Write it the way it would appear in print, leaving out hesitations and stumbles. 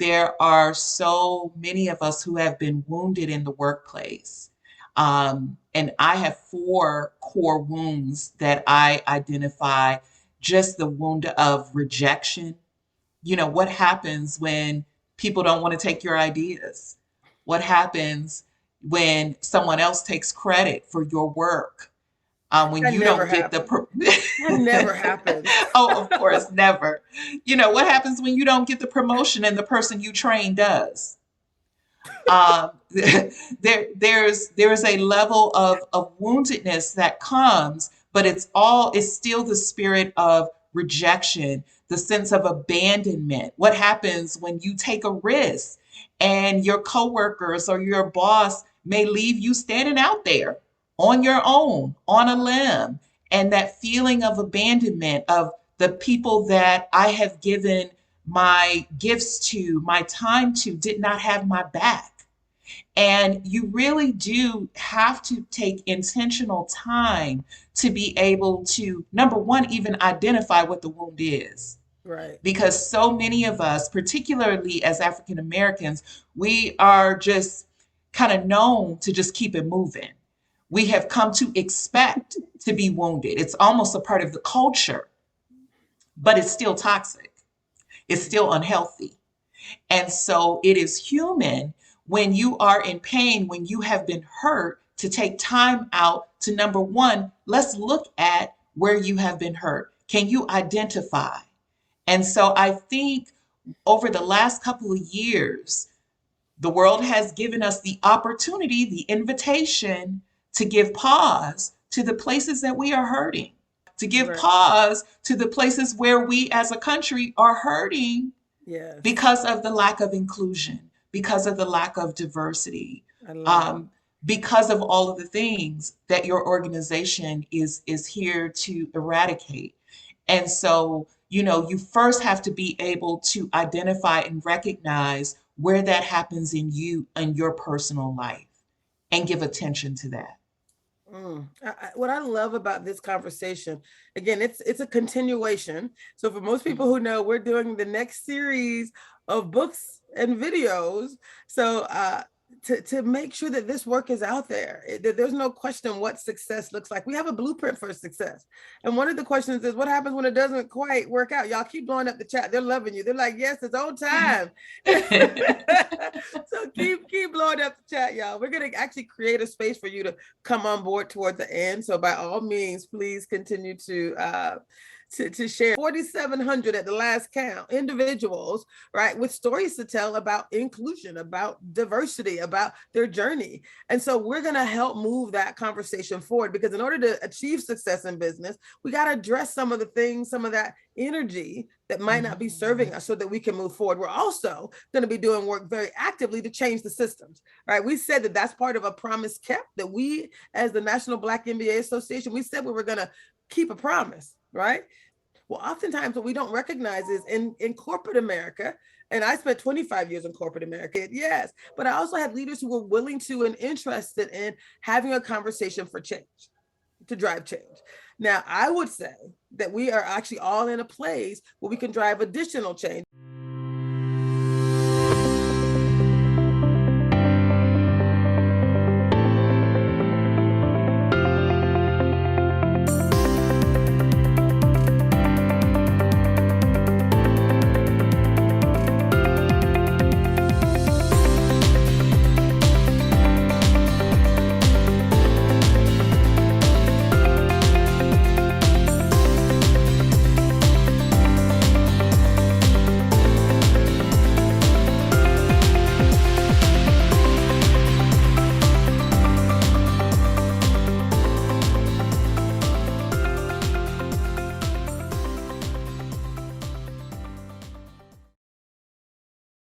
there are so many of us who have been wounded in the workplace. And I have four core wounds that I identify: just the wound of rejection. What happens when people don't want to take your ideas? What happens when someone else takes credit for your work? When That you never don't get happens. That never happens. oh, of course, never. What happens when you don't get the promotion and the person you train does? um, there's a level of woundedness that comes, but it's still the spirit of rejection, the sense of abandonment. What happens when you take a risk and your coworkers or your boss may leave you standing out there on your own, on a limb, and that feeling of abandonment of the people that I have given my gifts to, my time to, did not have my back. And you really do have to take intentional time to be able to, number one, even identify what the wound is. Right. Because so many of us, particularly as African Americans, we are just kind of known to just keep it moving. We have come to expect to be wounded. It's almost a part of the culture, but it's still toxic. It's still unhealthy. And so it is human when you are in pain, when you have been hurt, to take time out to, number one, let's look at where you have been hurt. Can you identify? And so I think over the last couple of years, the world has given us the opportunity, the invitation to give pause to the places that we are hurting, to give Right. pause to the places where we as a country are hurting Yes. because of the lack of inclusion, because of the lack of diversity, I love it. um, because of all of the things that your organization is here to eradicate. And so, you first have to be able to identify and recognize where that happens in you and your personal life and give attention to that. What I love about this conversation, again, it's a continuation. So for most people who know, we're doing the next series of books and videos. So to make sure that this work is out there, that there's no question what success looks like. We have a blueprint for success. And one of the questions is, what happens when it doesn't quite work out? Y'all keep blowing up the chat. They're loving you. They're like, yes, it's on time. So keep blowing up the chat, y'all. We're gonna actually create a space for you to come on board toward the end. So by all means, please continue to share. 4,700 at the last count, individuals, right, with stories to tell about inclusion, about diversity, about their journey. And so we're going to help move that conversation forward, because in order to achieve success in business, we got to address some of the things, some of that energy that might not be serving us, so that we can move forward. We're also going to be doing work very actively to change the systems, right? We said that that's part of a promise kept, that we, as the National Black MBA Association, we said we were going to keep a promise, right? Well, oftentimes what we don't recognize is in corporate America, and I spent 25 years in corporate America, yes, but I also had leaders who were willing to and interested in having a conversation for change, to drive change. Now, I would say that we are actually all in a place where we can drive additional change.